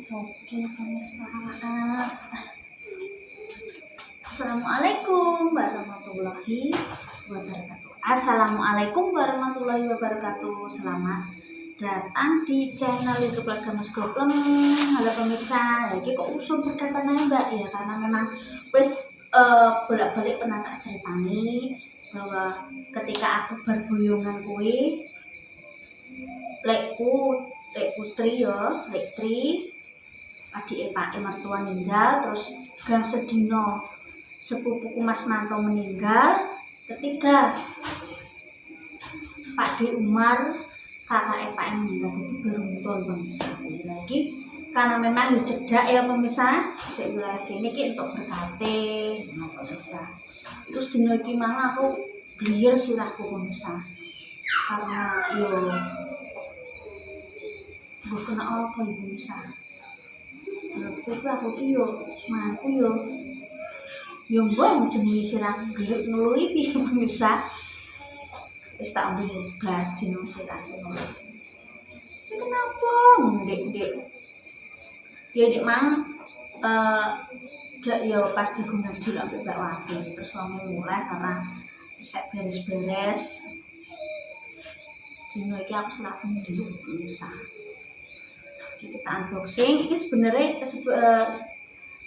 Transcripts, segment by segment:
Oke, pemirsa. Assalamualaikum warahmatullahi wabarakatuh. Assalamualaikum warahmatullahi wabarakatuh. Selamat datang di channel YouTube Keluarga Mas Goblong. Halo pemirsa, lagi kok usum berkata Mbak ya, karena memang wis bolak-balik pernah tak ceritani bahwa ketika aku berbuyungan kuwi lek putri ya, lek tri adik Pak mertua meninggal, terus gang sedino sepupuku Mas Manto meninggal, ketiga Pak D Umar kakak Pak yang meninggal, itu beruntun pemirsa lagi karena memang cedak ya pemirsa saya ini untuk berkate pemirsa. Terus dino iki malah aku glier sirahku pemirsa karena yo bukan apa ibu pemirsa. Tapi aku iyo mantu yo mbok jenenge sirah gelut nului piye pemirsa. Wis tak ambil gas dino sirah ngono. Iki kenapa ndek ya dik mang ya pas digunas dulu ambek Mbak Wati, terus wong mulai karena bisa beres-beres dino iki aku selaku dulu pemirsa. Kita unboxing. Ini sebenarnya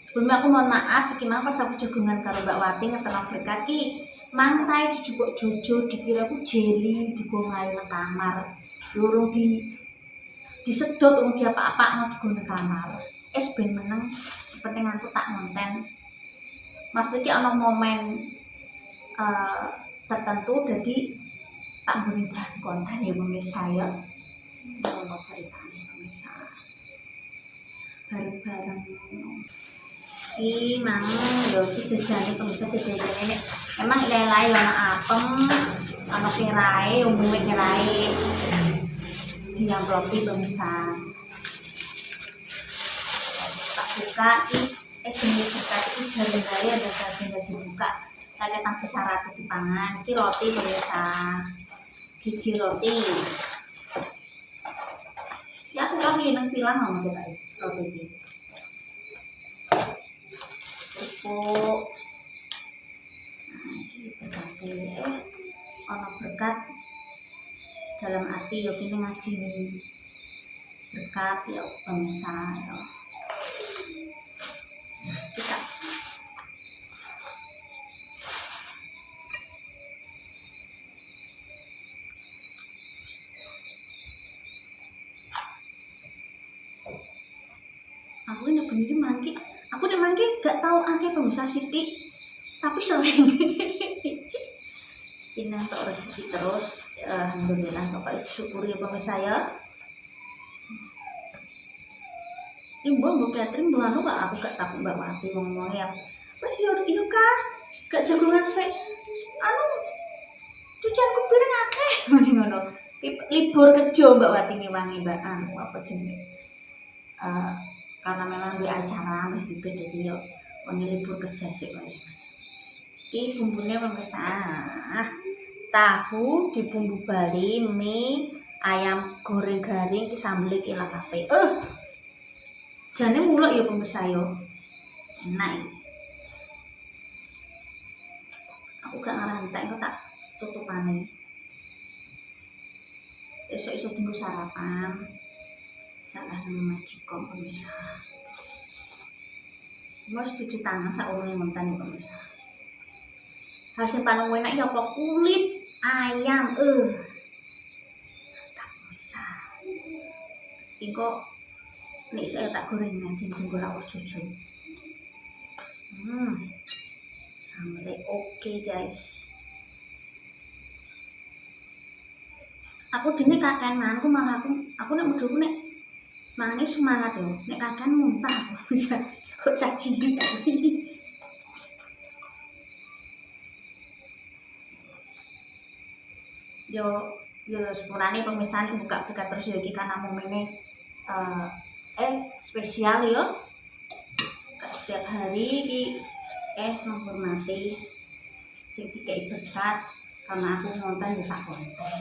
sebelumnya aku mohon maaf iki mang pas aku jagungan karo Mbak Wati ngeterang berkat ki mantai dijupuk jojo dikira aku jeli digongain nang kamar. Durung disedot wong diapa-apakno digo nang kamar. Ben meneng sepenting aku tak ngonten. Maksud ki ana momen tertentu jadi tak ngundang konten ya pemirsa ya. Mau ceritanya pemirsa. Bareng-bareng iki mang lho iki jejane pemirsa jejane ini emang lelai ana apem ana kirae umumnya kirae diamplopi pemirsa tak buka jenis buka ini jari-jari ada bagian dibuka saya ketang disarati di pangan iki roti pemirsa gigi roti ya aku lagi nang pilang mau kita roti ini pupuk. Nah ini berkati ono berkat dalam arti ya kini ngaji nih berkat ya pemirsa ya. Kita aku ini begini mangki aku udah mangki gak tahu angke pemirsa Siti tapi sering ini untuk rezeki terus alhamdulillah bapak syukur ya pemirsa ya. Ini mbok Catherine mbok anu Pak aku gak takut Mbak Wati ngomong ya wis yo iya kah gak jagungan sik anu cucianku piring akeh ngono libur kerja Mbak Wati ngewangi Mbak anu apa jenenge karena memang di acara lebih beda jadi yo libur kerja sih kaya. Ini bumbunya pemirsa tahu di bumbu Bali, mie, ayam goreng garing, sambel iki lah kabeh. Jane muluk ya pemirsa yo. Enak. Aku gak ngerantek kok tak tutupane. Esuk-esuk tunggu sarapan. Salah nama majikom pemirsa. Mas cuci tangan saurunge mentan pemirsa. Hasil paling enak ya apa kulit ayam tak pemirsa. Iki kok nek saya tak goreng nanti tunggu lawar cucu. Sampai oke guys. Aku dene kakean manku malah aku nek medhoku nek mangane semangat yo. Nek kakean muntah aku bisa kok caci yo sepurane pemirsa buka terus yo iki karena momennya spesial yo. Setiap hari iki menghormati sing dikei berkat karena aku ngonten ya tak konten.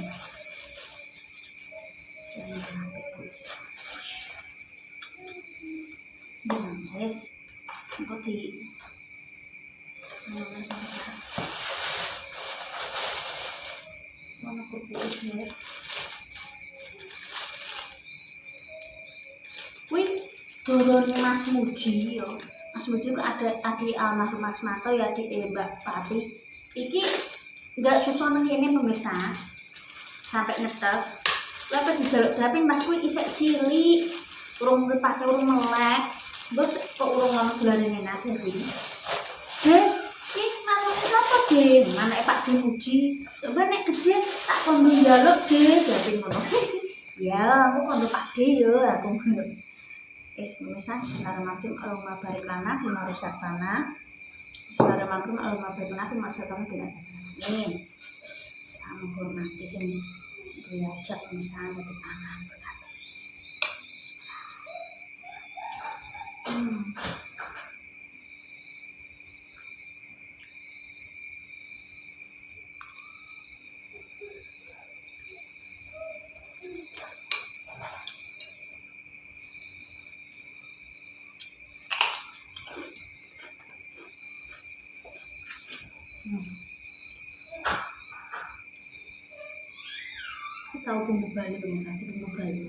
Wis engko di mana kuwi wis kuwi dorone Mas Muji yo. Mas Muji kok ada adik almarhum Mas Mato ya adik Mbak Pati. Iki enggak susah nang kene pemirsa. Sampai netes. Apa dijaluk dapin Mas kuwi isek cilik. Urung mripate urung melek. Mbok kok urung ngono dolane enak iki. Iki manuk sapa, Dik? Manuk Pak Muji. Coba nek gede tak kondo njaluk, Dik, dapin ngono. Ya, aku kondo Pak D yo, aku ngono. Pemirsa, bismillahirrahmanirrahim. Allahumma barik lana fima razaqtana. Bismillahirrahmanirrahim. Allahumma barik lana fima razaqtana. Amin. Kita menghormati sini. Diajak misalnya di tangan berkata. Tahu bumbu Bali pemirsa, bumbu Bali.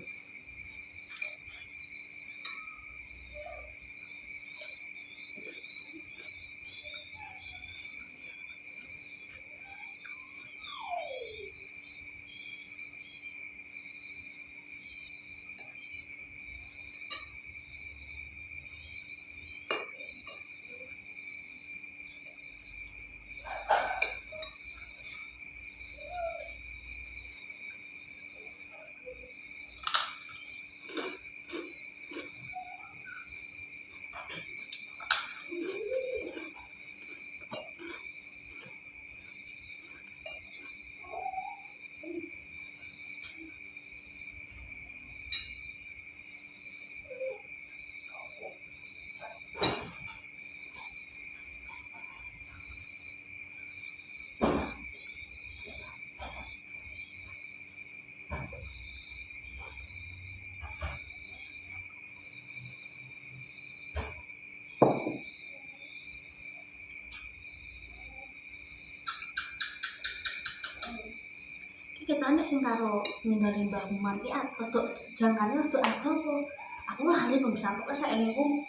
Kita nek sing karo ninggalin Mbah Umar ki rada jangkane rada adoh. Aku lali pemirsa pokoke saene ku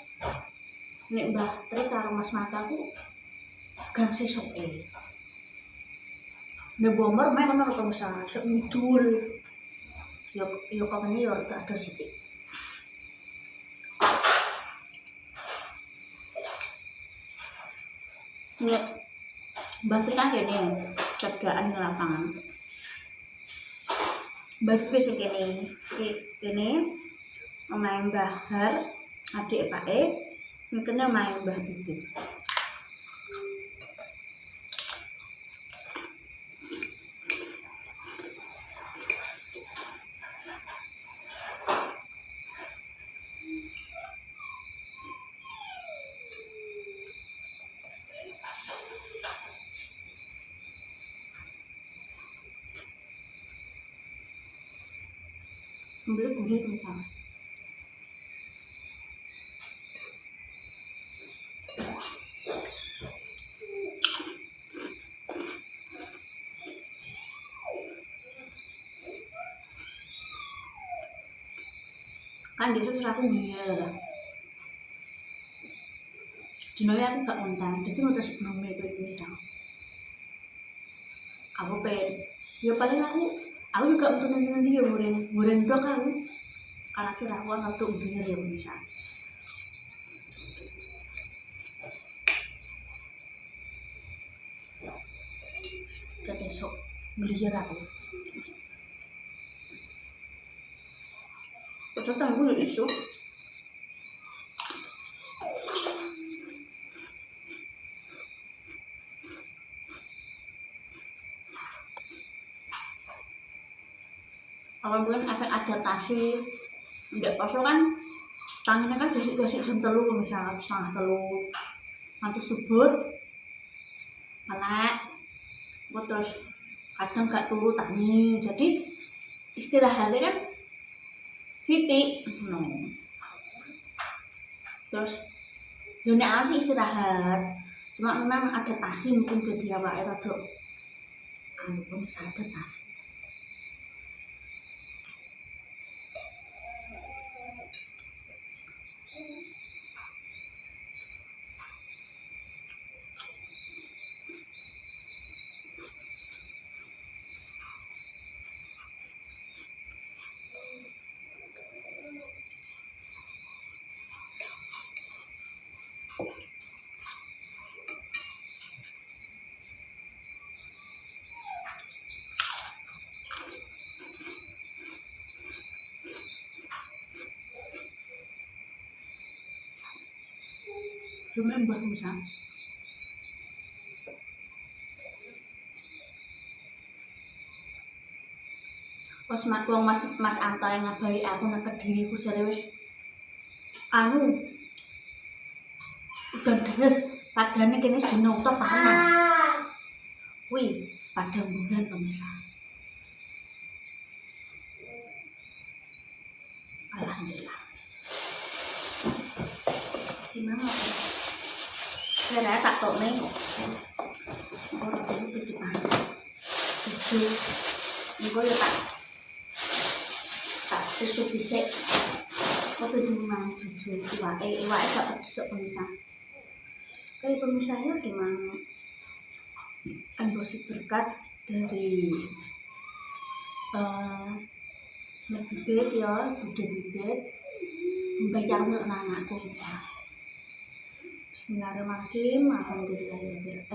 nek Mbah Tri karo Mas Mata ku gang sesoke. Nek Umar mek ono pemirsa sok ngidul. Yo kamane yo rada adoh sithik. Nek Mbah Tri kan kene cegahan di lapangan. Mbak sing kene main Bahar adik Pak mikirnya main Mbah Bibi. Beli gurih misalnya. Kan dia tuh aku biar Dinoya aku gak kontan, jadi udah sebelumnya itu misal aku pengen ya paling aku juga untuk nanti ya goreng dok aku karena si rawan atau udah ya misal ke besok beli aku terus aku ya isu awal bulan efek adaptasi ndek poso kan tangannya kan gosik-gosik jam 3 misalnya setengah 3 nanti subuh melek terus kadang gak turu tangi jadi istirahatnya kan titik no Terus yo nek awak sih istirahat, cuma memang adaptasi mungkin jadi awake rada anu pun adaptasi. Cuma buat misal pas mas Anto yang ngabari aku nang Kediri ku jare wis anu udan deres padane kene jeneng to panas. Kuwi padang bulan pemirsa. Alhamdulillah. Gimana? Saya tak tahu nih. Orang itu di mana? Jujur, gue ya tak tutup bisik. Kau tuh mana jujur? Iwak tak besok pemirsa. Kayak pemirsa gimana? Unboxing berkat dari bibit ya, bude bibit. Membayar anak-anakku pemirsa. Bismillahirrahmanirrahim. Alhamdulillahirabbil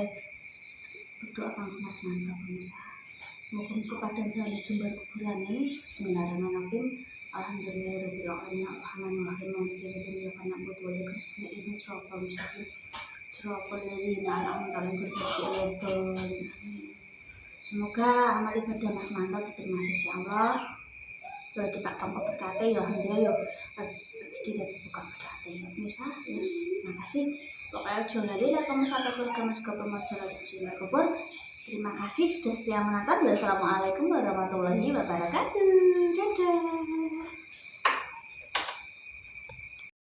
berdoa kang Mas Manto pemirsa. Muga-muga padang dalu jembar kuburane. Bismillahirrahmanirrahim. Alhamdulillahirabbil alamin. Arrahmanirrahim. Maliki yaumiddin. Iyyaka na'budu wa iyyaka nasta'in. Ihdinas siratal mustaqim. Siratal ladzina an'amta 'alaihim ghairil maghdubi 'alaihim. Semoga amal ibadah Mas Manto diterima sisi Allah. Kalau kita tanpa berkata ya alhamdulillah ya rezeki dari buka berkata ya pemirsa. Yes, makasih. Pokoknya jangan lali kamu satu keluarga Mas Gopur Mojola di Sini Gopur. Terima kasih sudah setia menonton. Wassalamualaikum warahmatullahi wabarakatuh. Dadah.